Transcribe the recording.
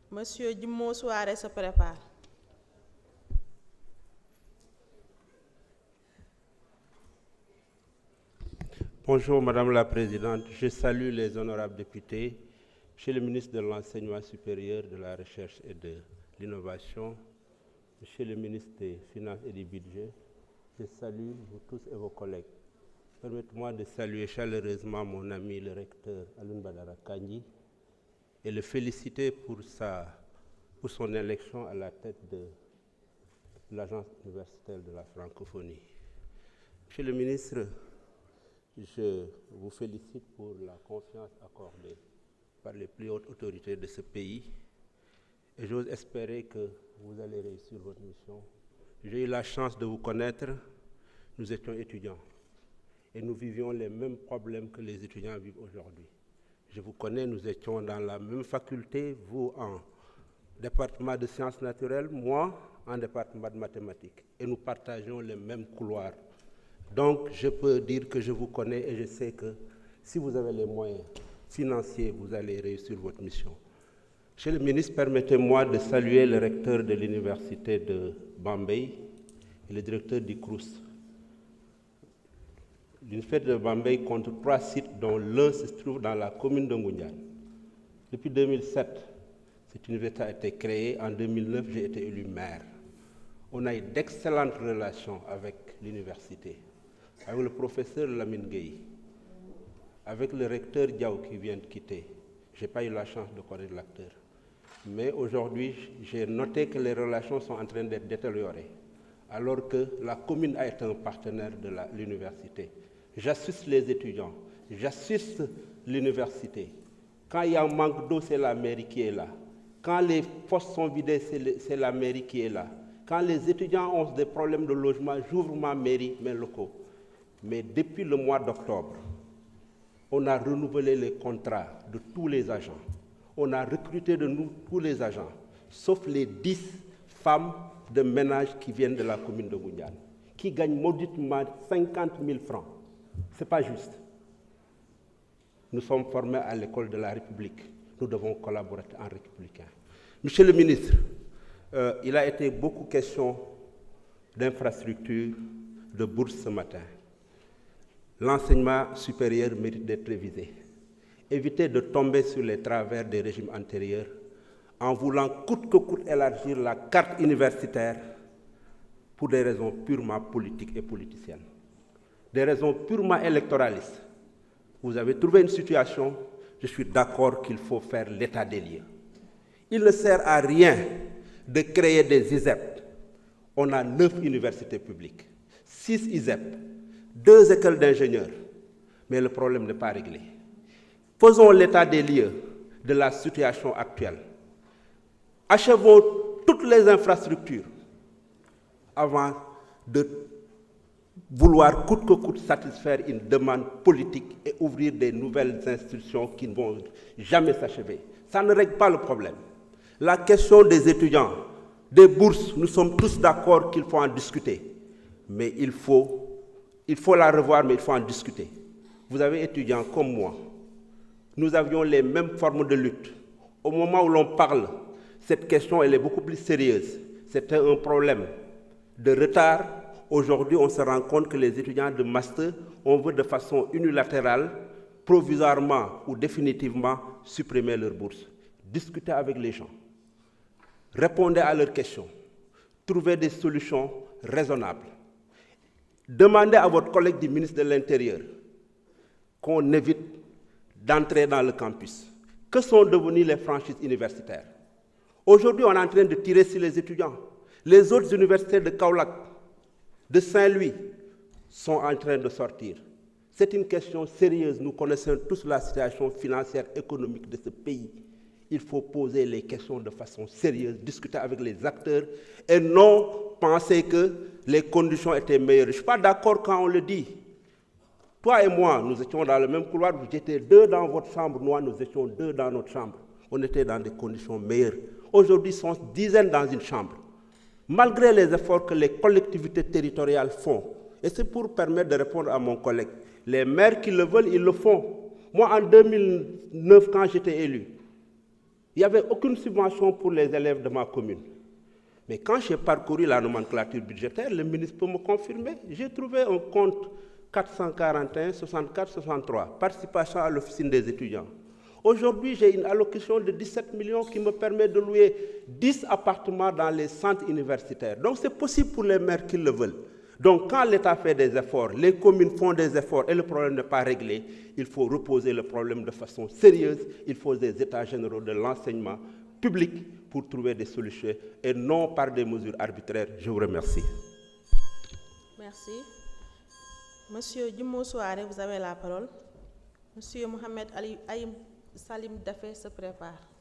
Monsieur Djimmo Souaré se prépare. Bonjour Madame la Présidente, je salue les honorables députés, Monsieur le ministre de l'Enseignement supérieur, de la Recherche et de l'Innovation, Monsieur le ministre des Finances et du Budget, je salue vous tous et vos collègues. Permettez-moi de saluer chaleureusement mon ami le recteur Alioune Badara Kandji et le féliciter pour son élection à la tête de l'Agence universitaire de la francophonie. Monsieur le ministre, je vous félicite pour la confiance accordée par les plus hautes autorités de ce pays et j'ose espérer que vous allez réussir votre mission. J'ai eu la chance de vous connaître, nous étions étudiants et nous vivions les mêmes problèmes que les étudiants vivent aujourd'hui. Je vous connais, nous étions dans la même faculté, vous en département de sciences naturelles, moi en département de mathématiques et nous partageons les mêmes couloirs. Donc, je peux dire que je vous connais et je sais que si vous avez les moyens financiers, vous allez réussir votre mission. Monsieur le ministre, permettez-moi de saluer le recteur de l'université de Bambey et le directeur du CROUS. L'université de Bambey compte 3 sites dont l'un se trouve dans la commune de Ngoundiane. Depuis 2007, cette université a été créée. En 2009, j'ai été élu maire. On a eu d'excellentes relations avec l'université, avec le professeur Lamine Gueye, avec le recteur Diaw qui vient de quitter. Je n'ai pas eu la chance de connaître l'acteur. Mais aujourd'hui, j'ai noté que les relations sont en train d'être détériorées, alors que la commune a été un partenaire de l'université. J'assiste les étudiants, j'assiste l'université. Quand il y a un manque d'eau, c'est la mairie qui est là. Quand les fosses sont vidées, c'est la mairie qui est là. Quand les étudiants ont des problèmes de logement, j'ouvre ma mairie, mes locaux. Mais depuis le mois d'octobre, on a renouvelé les contrats de tous les agents. On a recruté de nous tous les agents, sauf les 10 femmes de ménage qui viennent de la commune de Ngoundiane, qui gagnent mauditement 50 000 francs. Ce n'est pas juste. Nous sommes formés à l'école de la République. Nous devons collaborer en républicain. Monsieur le ministre, il a été beaucoup question d'infrastructures, de bourses ce matin. L'enseignement supérieur mérite d'être révisé. Évitez de tomber sur les travers des régimes antérieurs en voulant coûte que coûte élargir la carte universitaire pour des raisons purement politiques et politiciennes. Des raisons purement électoralistes. Vous avez trouvé une situation, je suis d'accord qu'il faut faire l'état des lieux. Il ne sert à rien de créer des ISEP. On a 9 universités publiques, 6 ISEP, 2 écoles d'ingénieurs, mais le problème n'est pas réglé. Faisons l'état des lieux de la situation actuelle. Achevons toutes les infrastructures avant de vouloir coûte que coûte satisfaire une demande politique et ouvrir des nouvelles institutions qui ne vont jamais s'achever. Ça ne règle pas le problème. La question des étudiants, des bourses, nous sommes tous d'accord qu'il faut en discuter. Mais il faut la revoir, mais il faut en discuter. Vous avez étudiants comme moi. Nous avions les mêmes formes de lutte. Au moment où l'on parle, cette question elle est beaucoup plus sérieuse. C'était un problème de retard. Aujourd'hui, on se rend compte que les étudiants de master, on veut de façon unilatérale, provisoirement ou définitivement supprimer leur bourse. Discutez avec les gens. Répondez à leurs questions. Trouvez des solutions raisonnables. Demandez à votre collègue du ministre de l'Intérieur qu'on évite d'entrer dans le campus. Que sont devenues les franchises universitaires? Aujourd'hui, on est en train de tirer sur les étudiants. Les autres universités de Kaolack, de Saint-Louis, sont en train de sortir. C'est une question sérieuse. Nous connaissons tous la situation financière, économique de ce pays. Il faut poser les questions de façon sérieuse, discuter avec les acteurs et non penser que les conditions étaient meilleures. Je ne suis pas d'accord quand on le dit. Toi et moi, nous étions dans le même couloir, vous étiez 2 dans votre chambre, nous étions 2 dans notre chambre. On était dans des conditions meilleures. Aujourd'hui, ils sont dizaines dans une chambre. Malgré les efforts que les collectivités territoriales font, et c'est pour permettre de répondre à mon collègue, les maires qui le veulent, ils le font. Moi, en 2009, quand j'étais élu, Il n'y avait aucune subvention pour les élèves de ma commune. Mais quand j'ai parcouru la nomenclature budgétaire, le ministre peut me confirmer, j'ai trouvé un compte 441 64 63, participation à l'officine des étudiants. Aujourd'hui, j'ai une allocation de 17 millions qui me permet de louer 10 appartements dans les centres universitaires. Donc c'est possible pour les maires qui le veulent. Donc quand l'État fait des efforts, les communes font des efforts et le problème n'est pas réglé, il faut reposer le problème de façon sérieuse. Il faut des états généraux de l'enseignement public pour trouver des solutions et non par des mesures arbitraires. Je vous remercie. Merci. Monsieur Djimmo Souaré, vous avez la parole. Monsieur Mohamed Ali Aïm Salim Dafé se prépare.